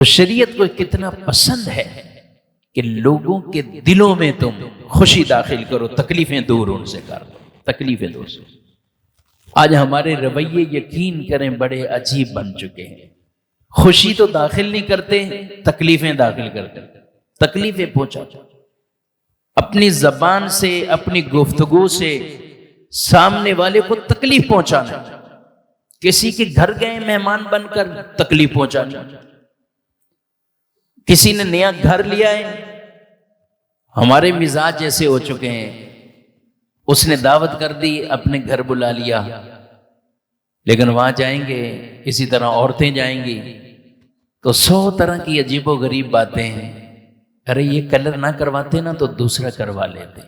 تو شریعت کو کتنا پسند ہے کہ لوگوں کے دلوں میں تم خوشی داخل کرو، تکلیفیں دور ان سے کر دو، تکلیفیں دور سے۔ آج ہمارے رویے یقین کریں بڑے عجیب بن چکے ہیں، خوشی تو داخل نہیں کرتے، تکلیفیں داخل کرتے، تکلیفیں پہنچا اپنی زبان سے، اپنی گفتگو سے سامنے والے کو تکلیف پہنچانا، کسی کے گھر گئے مہمان بن کر تکلیف پہنچانا، کسی نے نیا گھر لیا ہے، ہمارے مزاج ایسے ہو چکے ہیں، اس نے دعوت کر دی، اپنے گھر بلا لیا، لیکن وہاں جائیں گے اسی طرح عورتیں جائیں گی تو 100 طرح کی عجیب و غریب باتیں ہیں۔ ارے یہ کلر نہ کرواتے نا تو دوسرا کروا لیتے،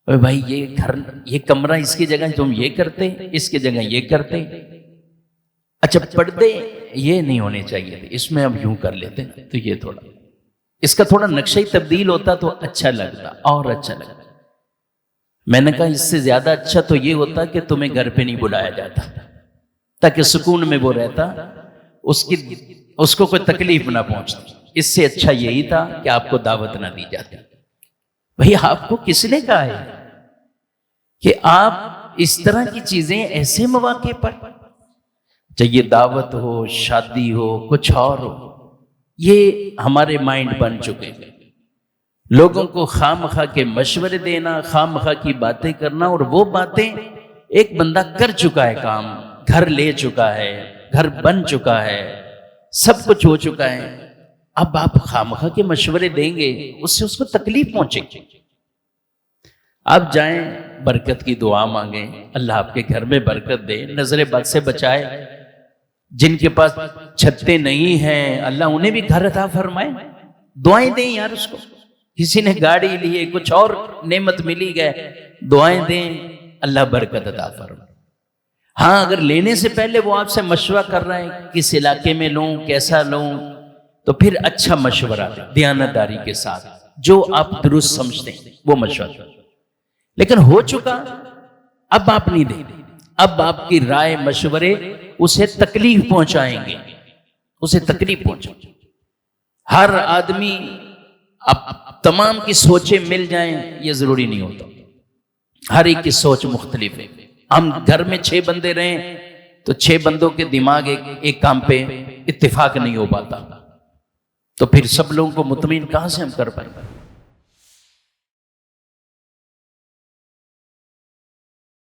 ارے بھائی یہ گھر، یہ کمرہ اس کی جگہ تم یہ کرتے، اس کی جگہ یہ کرتے، اچھا پردے یہ نہیں ہونے چاہیے تھے، اس میں اب یوں کر لیتے نا، تو یہ تھوڑا اس کا تھوڑا نقشہ ہی تبدیل ہوتا تو اچھا لگتا، اور اچھا لگتا۔ میں نے کہا اس سے زیادہ اچھا تو یہ ہوتا کہ تمہیں گھر پہ نہیں بلایا جاتا تاکہ سکون میں وہ رہتا، اس کو کوئی تکلیف نہ پہنچتی۔ اس سے اچھا یہی تھا کہ آپ کو دعوت نہ دی جاتی۔ بھئی آپ کو کس نے کہا ہے کہ آپ اس طرح کی چیزیں ایسے مواقع پر، چاہیے دعوت ہو، شادی ہو، کچھ اور ہو، یہ ہمارے مائنڈ بن چکے ہیں۔ لوگوں کو خواہ مخواہ کے مشورے دینا، خواہ مخواہ کی باتیں کرنا، اور وہ باتیں ایک بندہ کر چکا ہے، کام گھر لے چکا ہے، گھر بن چکا ہے، سب کچھ ہو چکا ہے، اب آپ خواہ مخواہ کے مشورے دیں گے، اس سے اس کو تکلیف پہنچے گی۔ آپ جائیں برکت کی دعا مانگیں، اللہ آپ کے گھر میں برکت دے، نظر بد سے بچائے، جن کے پاس چھتیں نہیں ہیں اللہ انہیں بھی گھر عطا فرمائے، دعائیں دیں یار اس کو۔ کسی نے گاڑی لی ہے، کچھ اور نعمت ملی گئے، دعائیں دیں اللہ برکت عطا فرمائے۔ ہاں اگر لینے سے پہلے وہ آپ سے مشورہ کر رہے ہیں کس علاقے میں لوں، کیسا لوں، تو پھر اچھا مشورہ دیں دیانتداری کے ساتھ، جو آپ درست سمجھتے ہیں وہ مشورہ۔ لیکن ہو چکا، اب آپ نہیں دیں، اب آپ کی رائے مشورے اسے تکلیف پہنچائیں گے، اسے تکلیف پہنچائیں گے۔ ہر آدمی اب تمام کی سوچیں مل جائیں یہ ضروری نہیں ہوتا، ہر ایک کی سوچ مختلف ہے۔ ہم گھر میں 6 بندے رہیں تو 6 بندوں کے دماغ ایک کام پہ اتفاق نہیں ہو پاتا، تو پھر سب لوگوں کو مطمئن کہاں سے ہم کر پائیں گے؟